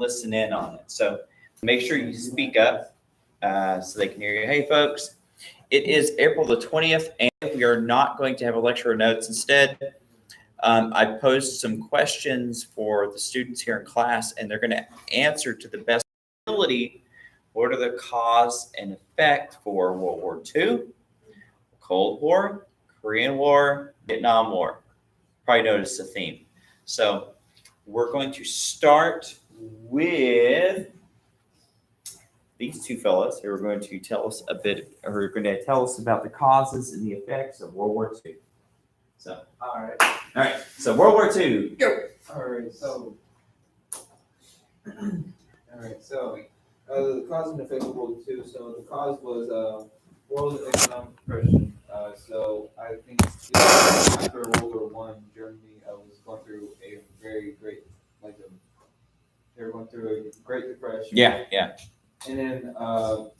listen in on it. So make sure you speak up so they can hear you. Hey, folks, it is April the 20th, and we are not going to have a lecture or notes. Instead, I posed some questions for the students here in class, and they're going to answer to the best ability. What are the cause and effect for World War II, Cold War, Korean War, Vietnam War? Probably noticed a theme. So we're going to start with these two fellows who are going to tell us a bit, or are going to tell us about the causes and the effects of World War II. So, All right. So World War II. Go. All right. So, the cause and effect of World War II. So the cause was world economic depression. So I think after World War One, Germany was going through a very great, they were going through a Great Depression. Yeah. And then a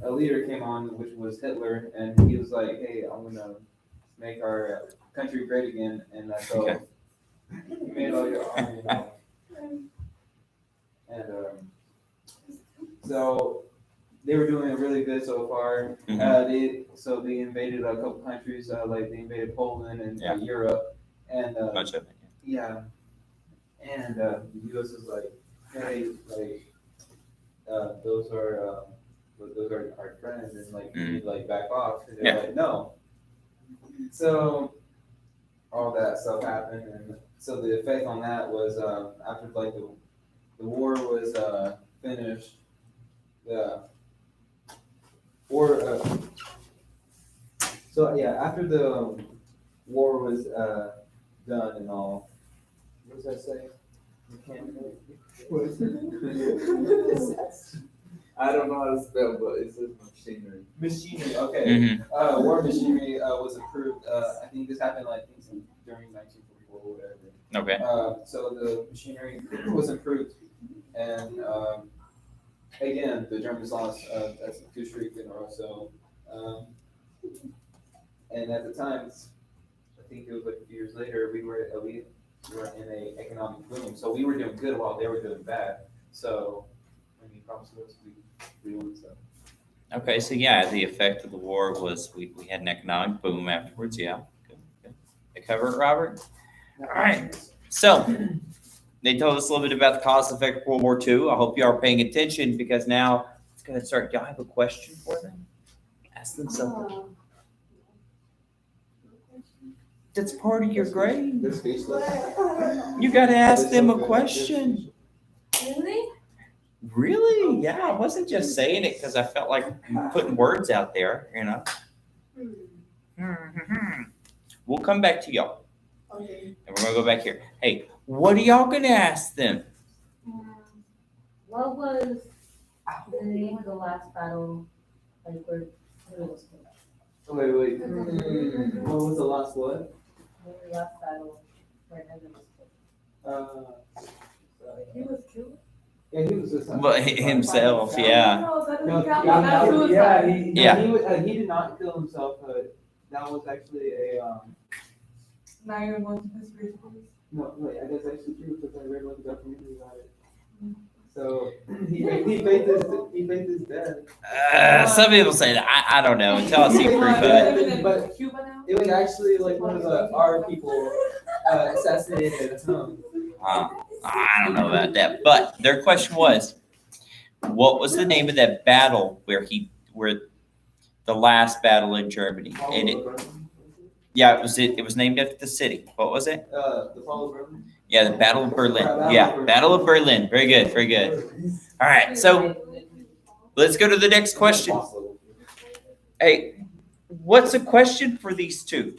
leader came on, which was Hitler, and he was like, "Hey, I'm gonna make our country great again." And so Okay. he made all your army now. And so they were doing really good so far. Mhm. They invaded a couple countries, like they invaded Poland and Yeah. Europe, and Much of it. yeah. And the U.S. is like, "Hey, those are our friends, and you need to back off." And they're like, "No." So all that stuff happened, and so the effect on that was after the war was finished, the war. After the war was done and all, what does that say? What is it? I don't know how to spell, but it says machinery. Machinery, okay. Mhm. War machinery was approved. I think this happened during 1944 or whatever. Okay. So the machinery was improved, and again, the Germans lost. That's 2 streaks in a row. So, and at the time, I think it was a few years later, we were in a economic boom. So we were doing good while they were doing bad. So, props to us, we won. So. Okay. So yeah, the effect of the war was we had an economic boom afterwards. Yeah. Good. They cover it, Robert. All right. So they told us a little bit about the cause and effect of World War II. I hope you are paying attention because now it's going to start. Y'all have a question for them? Ask them something. That's part of your grade. They're speechless. You got to ask them a question. Really? Really? Yeah, I wasn't just saying it because I felt like putting words out there, We'll come back to y'all. Okay. And we're going to go back here. Hey, what are y'all going to ask them? What was the name of the last battle? Where it was killed? Wait. What was the last what? The last battle where Hitler was killed. He was killed? Yeah, he was suicide. Well, himself, yeah. No, that No, doesn't count. That's suicide. He did not kill himself. That was actually a Now you're going to history schools. no. Wait, that's actually true because I read one documentary about it. So he faked his death. Some people say that. I don't know until I see proof of it. But Cuba now? it was actually one of our people assassinated at home. I don't know about that. But their question was, what was the name of that battle where the last battle in Germany? And it was named after the city. What was it? The Fall of Berlin. Yeah, the Battle of Berlin. Yeah, Battle of Berlin. Very good, very good. All right, so let's go to the next question. Hey, what's a question for these two?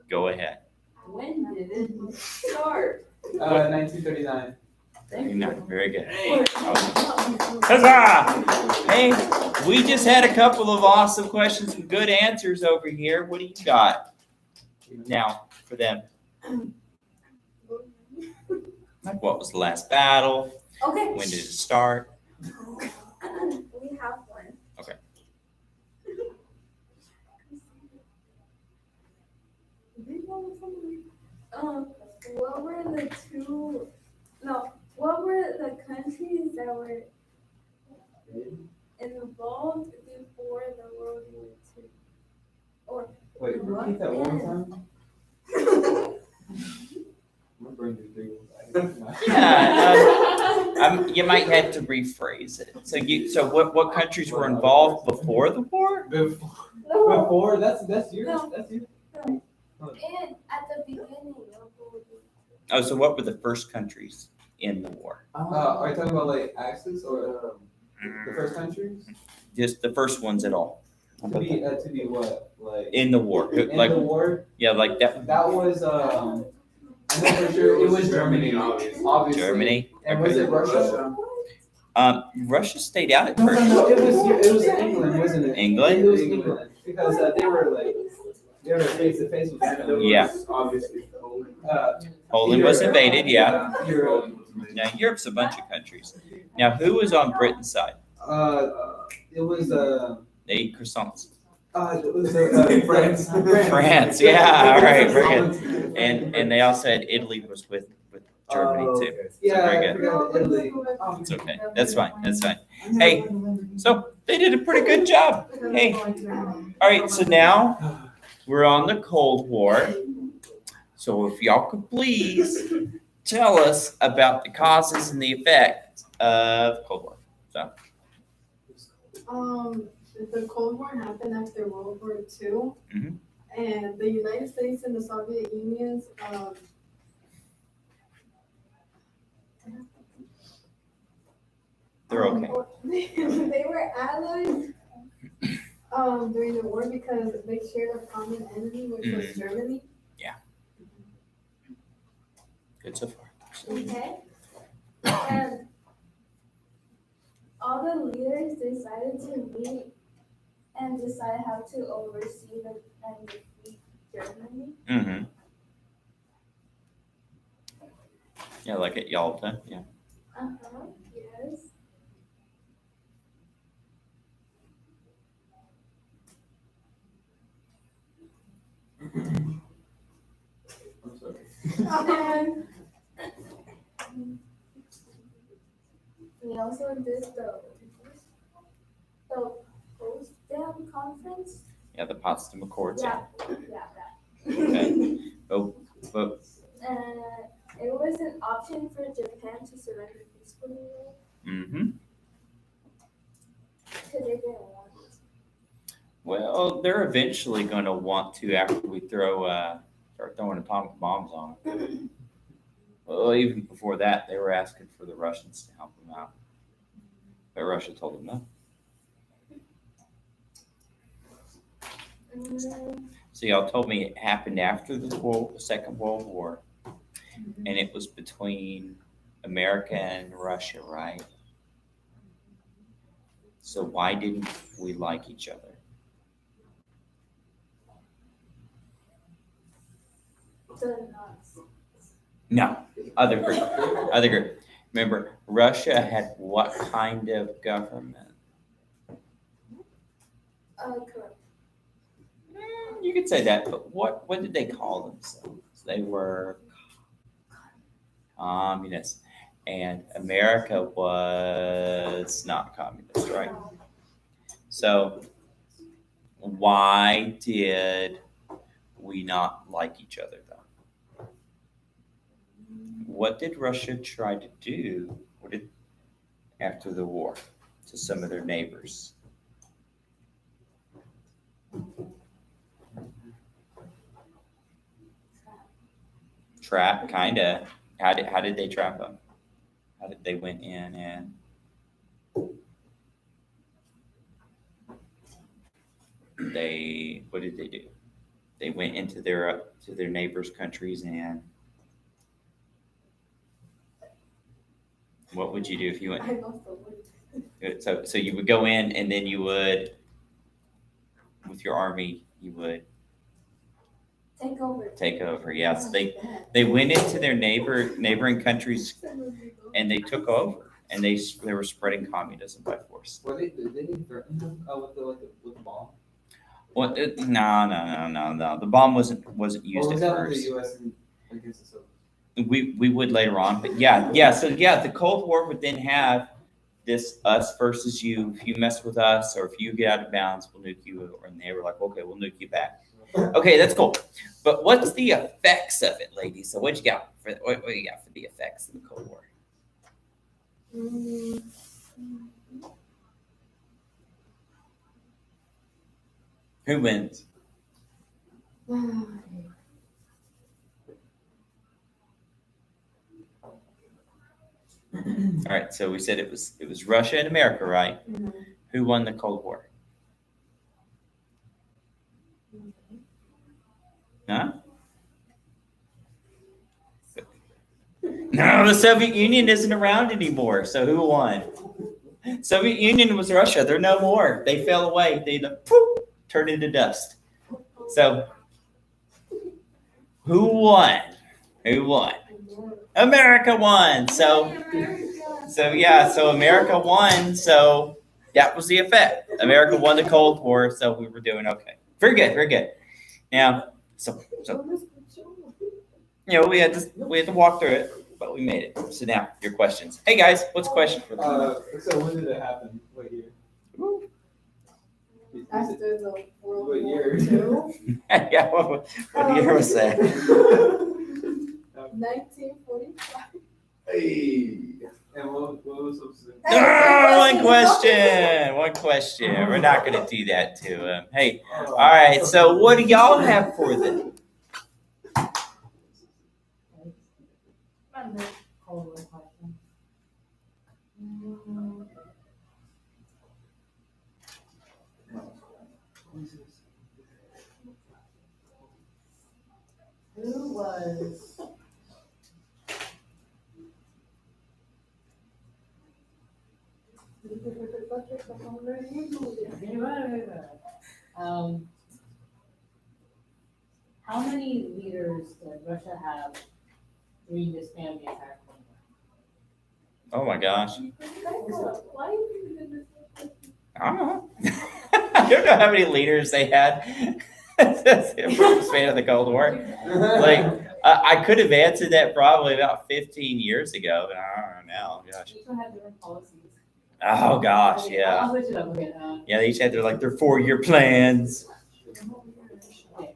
Go ahead. When did it start? 1939. Very good. Huzzah! Hey, we just had a couple of awesome questions and good answers over here. What do you got now for them? Like, what was the last battle? Okay. When did it start? We have one. Okay. What were the two? No, what were the countries that were involved before the World War II? Or Wait, repeat that one time? My brain is big. Yeah, you might have to rephrase it. So what countries were involved before the war? Before, that's you. No. That's you. And at the beginning of World War Oh, so what were the first countries in the war? Are you talking about like Axis or the first countries? Just the first ones at all. How To about that? be what? Like In the war. in Like the war? yeah, like that. That was I know for sure it was Germany, obviously. Germany. And was it Russia? Russia stayed out at No, first. it was England, wasn't it? England? It was England because they were face to face with Canada. Yeah. Obviously. Poland was invaded, yeah. Europe. Now Europe's a bunch of countries. Now who was on Britain's side? It was They eat croissants. France. France, yeah, all right, very good. And they also had Italy was with Germany too. Yeah, very I good. forgot Italy. It's okay. That's fine. That's fine. Hey, so they did a pretty good job. Hey, all right. So now we're on the Cold War. So if y'all could please tell us about the causes and the effects of Cold War. The Cold War happened after World War II, Mhm. and the United States and the Soviet Unions They're okay. they were allies during the war because they shared a common enemy, which was Germany. Good so far. Okay. And all the leaders decided to meet and decide how to oversee and defeat Germany. Mm-hmm. Yeah, like at Yalta. Yeah. Yes. I'm sorry. And we also did the Potsdam Conference. Yeah, the Potsdam Accords. Yeah, that. Okay. Oh, but And it was an option for Japan to surrender peacefully mm-hmm. because they didn't want it. Well, they're eventually going to want to after we start throwing atomic bombs on them. Well, even before that, they were asking for the Russians to help them out, but Russia told them no. So y'all told me it happened after the Second World War, and it was between America and Russia, right? So why didn't we like each other? The Nazis. No, other group. Remember, Russia had what kind of government? Correct. You could say that, but what did they call themselves? They were communists, and America was not communist, right? So why did we not like each other though? What did Russia try to do after the war to some of their neighbors? Trap, kinda. How did they trap them? How did they went in and what did they do? They went into their to their neighbors' countries, and what would you do if you went? I lost the word. So you would go in, and then you would, with your army, you would Take over. over. Yes, they went into their neighboring countries, and they took over, and they were spreading communism by force. Were they didn't threaten them with the bomb? Well, no. The bomb wasn't used Or was at that with first. the U.S. against the Soviets? We would later on, but yeah. So yeah, the Cold War would then have this us versus you. If you mess with us or if you get out of bounds, we'll nuke you. And they were like, okay, we'll nuke you back. Okay, that's cool. But what's the effects of it, ladies? So what you got for the effects of the Cold War? Mm, Who wins? All right, so we said it was Russia and America, right? Mhm. Who won the Cold War? Huh? No, the Soviet Union isn't around anymore. So who won? Soviet Union was Russia. They're no more. They fell away. They poof, turned into dust. So who won? Who won? America won. So America won. So that was the effect. America won the Cold War. So we were doing okay. Very good. Very good. Now, so we had to walk through it. But we made it. So now, your questions. Hey guys, what's the question for them? So when did it happen? What year? After the World What War year? II, Yeah, what year was that? 1945. Hey. And what was supposed to One question. We're not going to do that to him. Hey, all right. So what do y'all have for them? Cold War question. Who was how many leaders did Russia have during this span of the entire Cold War? Oh my gosh. Why are you doing this? I don't know. I don't know how many leaders they had for the span of the Cold War. Like, I could have answered that probably about 15 years ago, but I don't know now. Gosh. Each one had different policies. Oh gosh, Okay, yeah. I'll switch it up. Okay. Yeah, they each had their 4-year plans. Okay.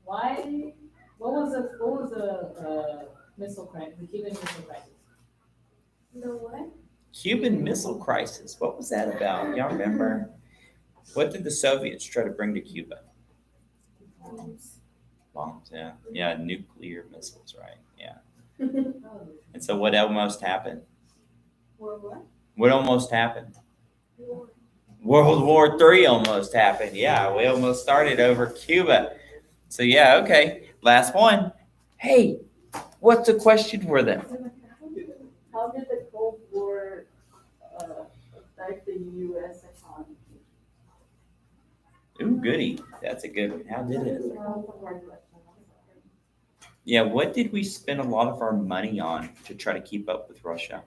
Why? What was the missile crisis? The Cuban Missile Crisis. The what? Cuban Missile Crisis. What was that about? Y'all remember? What did the Soviets try to bring to Cuba? Bombs, yeah. Yeah, nuclear missiles, right? Yeah. And so what almost happened? What? What almost happened? War. World War III almost happened. Yeah, we almost started over Cuba. So yeah, okay. Last one. Hey, what's the question for them? How did the Cold War affect the U.S. economy? Ooh, goody. That's a good one. How did it? Yeah, what did we spend a lot of our money on to try to keep up with Russia?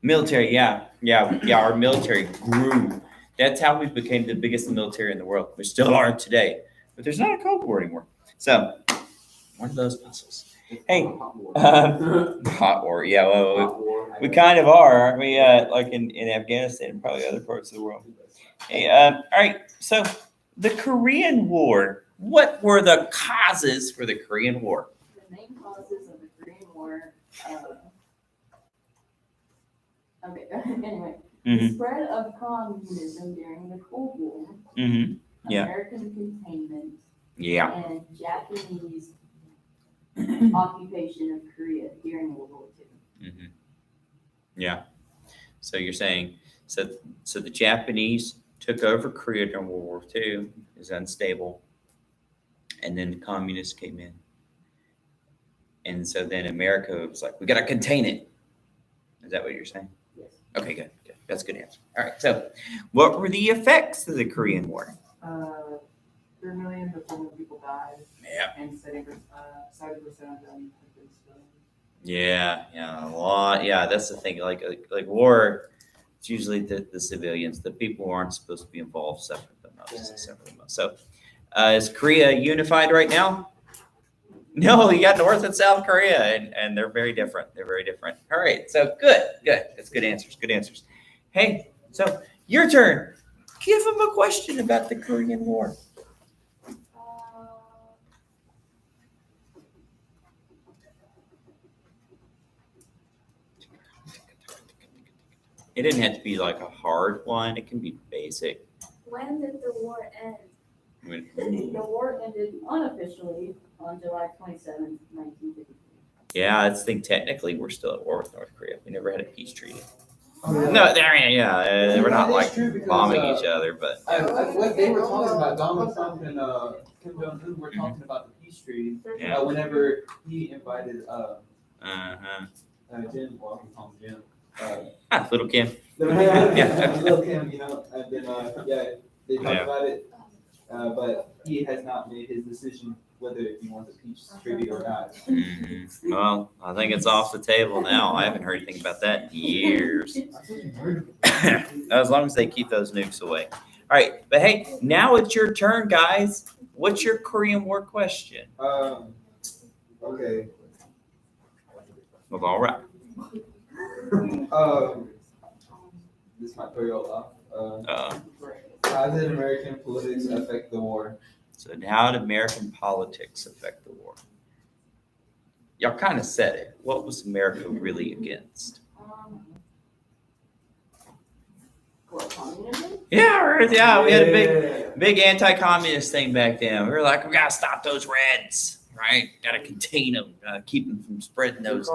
Military, yeah. Our military grew. That's how we became the biggest military in the world. We still are today, but there's not a Cold War anymore. So, one of those puzzles. Hey, hot war, yeah. Well, we kind of are, aren't we? Like in Afghanistan and probably other parts of the world. Hey, all right. So, the Korean War. What were the causes for the Korean War? The main causes of the Korean War. Okay, anyway, the spread of communism during the Cold War, Mm-hmm. Yeah. American containment, Yeah. and Japanese occupation of Korea during World War II. Mm-hmm. Yeah. So you're saying so the Japanese took over Korea during World War II. It was unstable, and then the communists came in, and so then America was like, we got to contain it. Is that what you're saying? Yes. Okay, good. That's a good answer. All right. So, what were the effects of the Korean War? 3 million to 4 million people died, Yeah. and 70% of them have been civilians. Yeah, a lot. Yeah, that's the thing. Like war, it's usually the civilians, the people who aren't supposed to be involved, suffer the most. So, Is Korea unified right now? No, you got North and South Korea, and they're very different. They're very different. All right, so good. That's good answers. Good answers. Hey, so your turn. Give them a question about the Korean War. It didn't have to be like a hard one. It can be basic. When did the war end? The war ended unofficially on July 27th, 1953. Yeah, I think technically we're still at war with North Korea. We never had a peace treaty. Oh, No, we're not That is like true because, bombing each other, but what they were talking about, Donald Trump and Kim Jong Un were talking about the peace treaty. Yeah. Whenever he invited uh-huh. Jim, well, we call him Jim. Little Kim. Little Kim, you know, and then they talked Yeah. about it, but he has not made his decision whether he wants a peace treaty or not. Well, I think it's off the table now. I haven't heard anything about that in years. As long as they keep those nukes away. All right, but hey, now it's your turn, guys. What's your Korean War question? Okay. Well, all right. This might throw you all off. Uh, How did American politics affect the war? so how did American politics affect the war? Y'all kind of said it. What was America really against? What, communism? Yeah, we had a big anti-communist thing back then. We were like, we gotta stop those Reds, right? Gotta contain them, keep them from spreading those.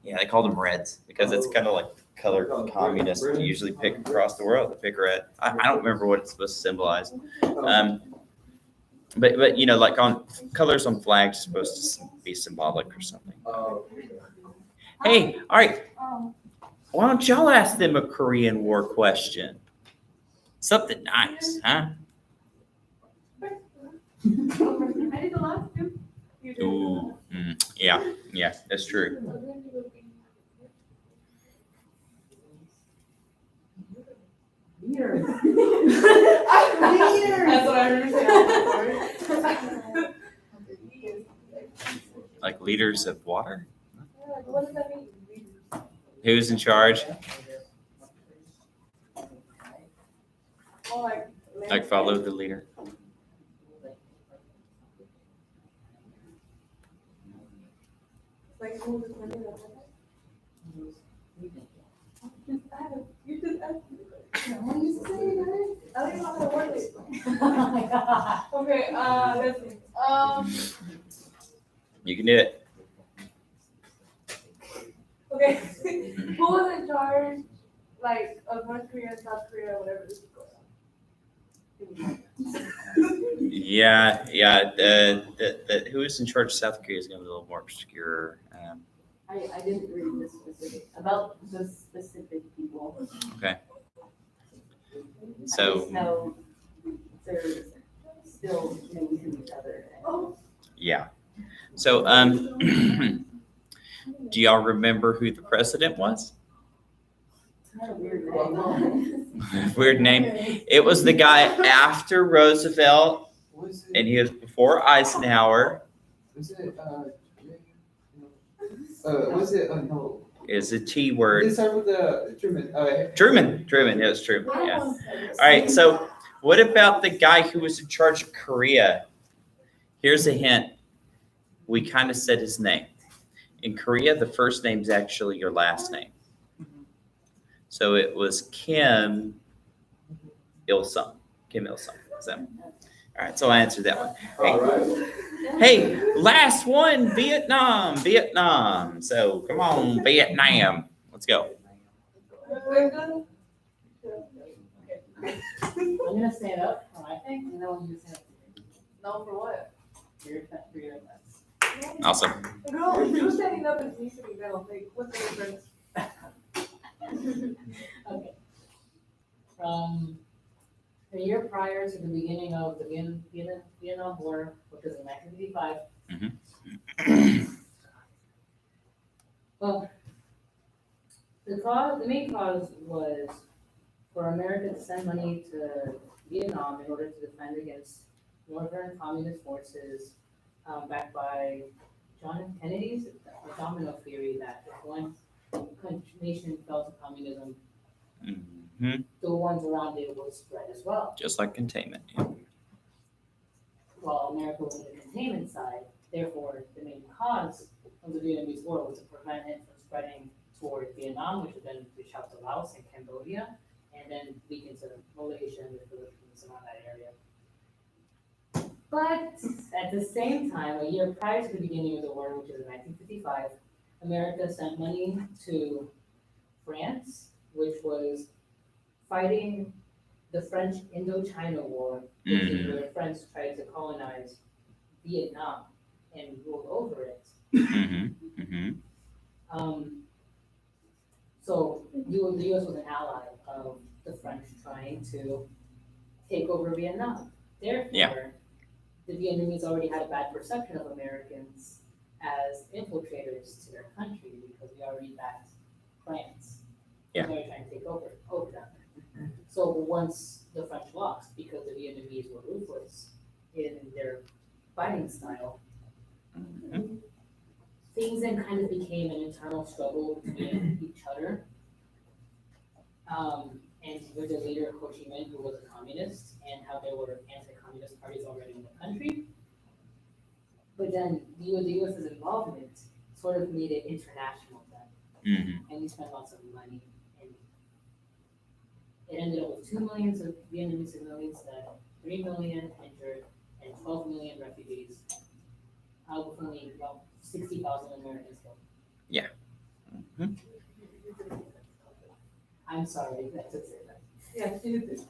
Yeah, they called them Reds because it's kind of like color communists usually pick across the world. They pick red. I don't remember what it's supposed to symbolize. But you know, like on colors on flags are supposed to be symbolic or something. Hey, all right. Why don't y'all ask them a Korean War question? Something nice, huh? I did the last two. You did. Ooh, yeah, that's true. Years. That's what I remember. Like leaders of water? What does that mean? Who's in charge? Well, Like follow the leader. like who was winning the war? You just asked me. What are you saying, guys? I don't even know how to word it. Oh my God. Okay, let's see. You can do it. Okay. Who was in charge, like, of North Korea, South Korea, whatever this is going on? Yeah. The who is in charge of South Korea is going to be a little more obscure. I didn't read the specific, about the specific people. Okay. I So just know they're still named to each other. yeah. So do y'all remember who the president was? Kind of weird name. Weird name. It was the guy after Roosevelt, Was and he was before Eisenhower. No. Is a T word. This start with the Truman. Truman. Yeah, it's true. Yeah. All right. So, what about the guy who was in charge of Korea? Here's a hint. We kind of said his name. In Korea, the first name is actually your last name. So it was Kim Il-sung. Kim Il-sung. So, all right. So I answered that one. All right. Hey, last one, Vietnam. So come on, Vietnam. Let's go. I'm gonna stand up for my thing, and no one's gonna stand up No, for what? for your class. Awesome. Girl, you standing up and me sitting down, like, what's the difference? Okay. From a year prior to the beginning of the Vietnam War, which was in 1955. Well, the main cause was for America to send money to Vietnam in order to defend against Northern Communist Forces, backed by John F. Kennedy's domino theory that if one nation fell to communism, Mhm. the ones around it would spread as well. Just like containment. Yeah. While America was on the containment side, therefore, the main cause of the Vietnamese War was to prevent it from spreading toward Vietnam, which would then reach out to Laos and Cambodia, and then leak into Malaysia and the Philippines around that area. But at the same time, a year prior to the beginning of the war, which is in 1955, America sent money to France, which was fighting the French Indochina War, which is where the French tried to colonize Vietnam and rule over it. Mm-hmm. Mm-hmm. So the U.S. was an ally of the French trying to take over Vietnam. Therefore, the Vietnamese already had a bad perception of Americans as infiltrators to their country because we already backed France. Yeah. They were trying to take over them. So once the French lost, because the Vietnamese were ruthless in their fighting style, things then kind of became an internal struggle between each other. And with the leader Ho Chi Minh, who was a communist, and how there were anti-communist parties already in the country. But then the U.S.'s involvement sort of made it international then, Mm-hmm. and we spent lots of money. And it ended up with 2 million of Vietnamese civilians dead, 3 million injured, and 12 million refugees. With only about 60,000 Americans killed. Yeah. Mhm. I'm sorry, that took it. Yeah, she did this.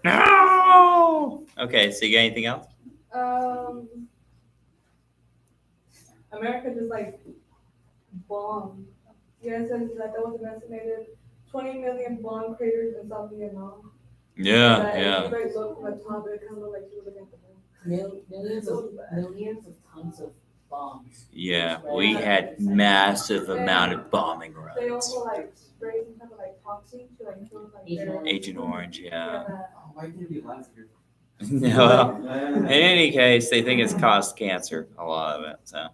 No. Okay. So you got anything else? America just like bombed. Yeah, says that there was an estimated 20 million bomb craters in South Vietnam. That if you guys look from the top, it kind of look like you were looking at the moon. Millions of tons of bombs. Yeah, we had massive amount of bombing They runs. also like sprayed some type of like toxin to like kill like Agent their- Orange. Agent Orange, yeah. Oh, why can't you last year? Well, in any case, they think it's caused cancer, a lot of it. So,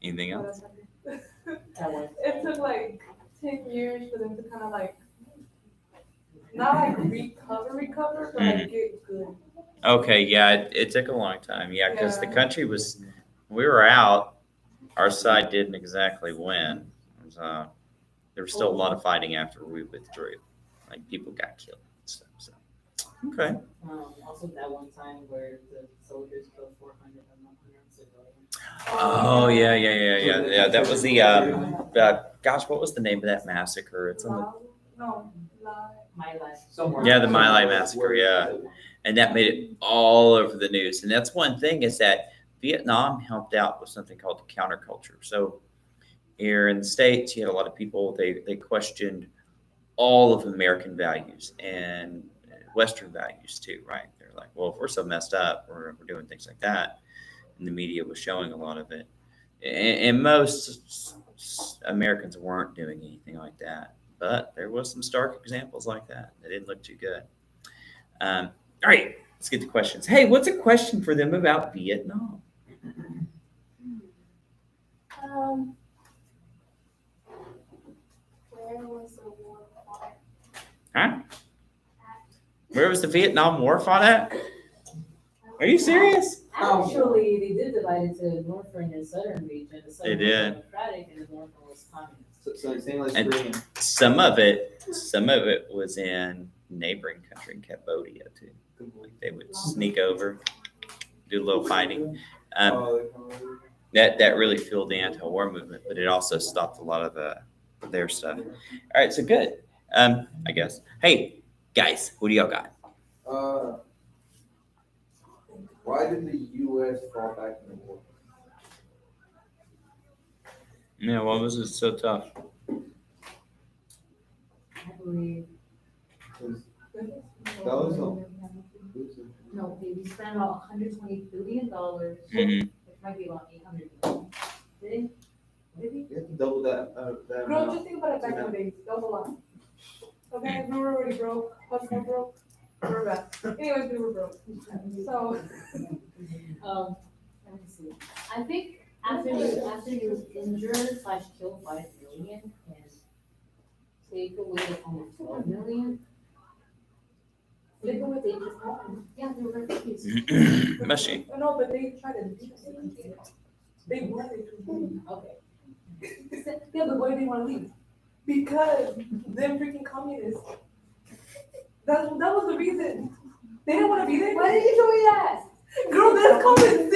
anything else? That was- It took like 10 years for them to kind of like, not like recover, but like get good. Okay, yeah, it took a long time. Yeah, because the Yeah. country was, we were out. Our side didn't exactly win. So there was still a lot of fighting after we withdrew. Like people got killed and stuff. So, okay. Also that one time where the soldiers killed 400 civilians. Oh yeah. That was the gosh, what was the name of that massacre? It's on the My life. Somewhere. Yeah, the My Lai massacre, yeah. And that made it all over the news. And that's one thing is that Vietnam helped out with something called the counterculture. So here in the States, you had a lot of people, they questioned all of American values and Western values too, right? They're like, well, if we're so messed up, we're doing things like that. And the media was showing a lot of it. And most Americans weren't doing anything like that. But there was some stark examples like that. They didn't look too good. All right, let's get to questions. Hey, what's a question for them about Vietnam? Where was the war fought? Huh? Where was the Vietnam War fought at? Are you serious? Actually, they did divide into northern and southern region. The southern They was did. democratic and the northern was communist. So same like And- Korean. Some of it was in neighboring country in Cambodia too. Like they would sneak over, do a little fighting. That really fueled the anti-war movement, but it also stopped a lot of their stuff. All right, so good. I guess. Hey, guys, what do y'all got? Why did the U.S. fall back in the war? Yeah, why was it so tough? I believe, That was no, we spent about $120 billion, Mhm. which might be about 800 million. Did we? You have to double that. That Bro, amount. just think about it back in the days. That was a lot. Okay, we were already broke. What's more broke? We're back. Anyways, we were broke. So, Let me see. I think after you injure/kill 5 million and take away almost 12 million. Take away they just yeah, they were refugees. Must she? no, but they tried to leave. They wanted to leave. Okay. Yeah, but why do they want to leave? Because them freaking communists. That was the reason. They didn't want to be there. Why did you show me that? Girl, that's communist.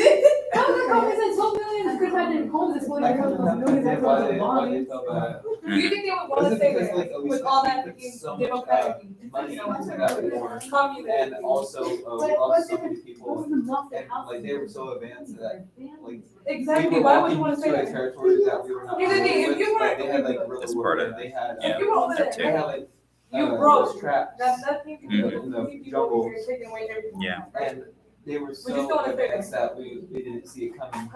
How the company said 12 million could have been homes is I couldn't understand why they felt bad. Do you think they would want to Is it stay because, there like, we with all that spent freaking so much, democratic money into that war, communist? and also, we But lost so many people, Most of them lost their and houses. like, they were so advanced that, like, Exactly. we were Why would you walking want to stay to a there? territory that we were not Here's the thing, familiar if you with, were- like, they had like guerrilla That's part of warfare, they had, Yeah. If you were over that there, they too. had like, you those broke. traps, That's you in the people jungle, here taking away everything. Yeah. and they were just so don't wanna stay advanced that we didn't see it coming.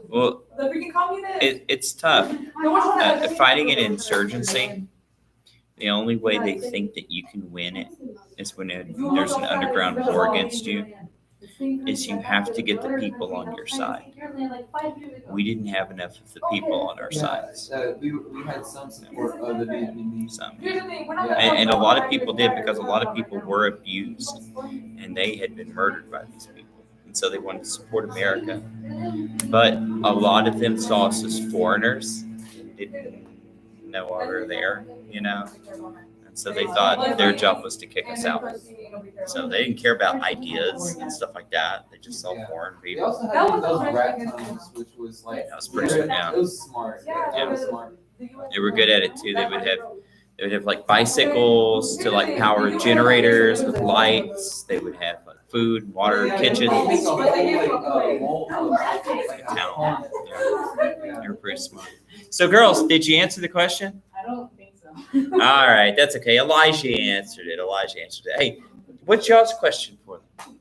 Well, The freaking communists. it's tough. No one's trying to- Fighting an insurgency, the only way they think that you can win it is when there's an underground war against you, is you have to get the people on your side. We didn't have enough of the people on our sides. We had some support of the Vietnamese. Some. Here's the thing, we're not. And a lot of people did, because a lot of people were abused and they had been murdered by these people. And so they wanted to support America. But a lot of them saw us as foreigners, didn't know why we were there, you know? And so they thought their job was to kick us out. So they didn't care about ideas and stuff like that. They just saw foreign They people. also That had was those the rat first tunnels, which was like. That was pretty- yeah. It was smart. Yeah. It was smart. They were good at it too. They would have like bicycles to like power generators with lights. They would have like food, water, Yeah, kitchens. it was like a whole, wall of, like, a Town. home. Yeah. They were pretty smart. So girls, did you answer the question? I don't think so. All right, that's okay. Elijah answered it. Hey, what's y'all's question for them?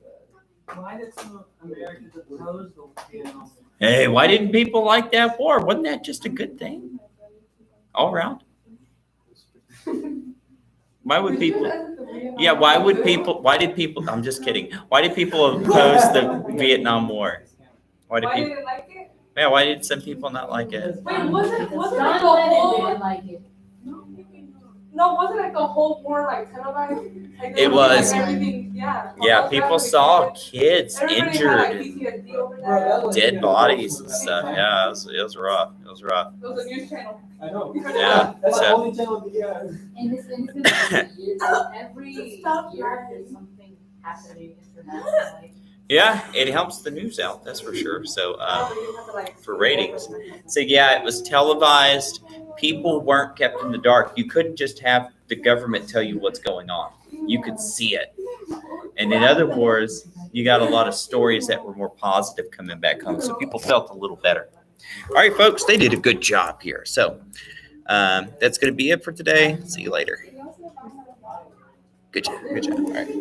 Why did some Americans oppose the Vietnam War? Hey, why didn't people like that war? Wasn't that just a good thing all around? Why would people? Yeah, why did people, I'm just kidding. Why did people oppose the Vietnam War? Why did Why people, didn't like it? yeah, why did some people not like it? Wait, wasn't like John the Lennon whole, didn't like it. no, wasn't like the whole war like televised? Like, It was. Like, everything, yeah. Yeah, people saw kids Everybody had, like, injured PTSD over Bro, that that. was- and dead bodies and stuff. Yeah, it was rough. It was rough. It was a news channel. I know. Yeah, That's the so- only channel we got. And it's been every year there's something happening internationally. Yeah, it helps the news out, that's for sure. So, for ratings. So yeah, it was televised. People weren't kept in the dark. You couldn't just have the government tell you what's going on. You could see it. And in other wars, you got a lot of stories that were more positive coming back home. So people felt a little better. All right, folks, they did a good job here. So that's going to be it for today. See you later. Good job. Good job. All right.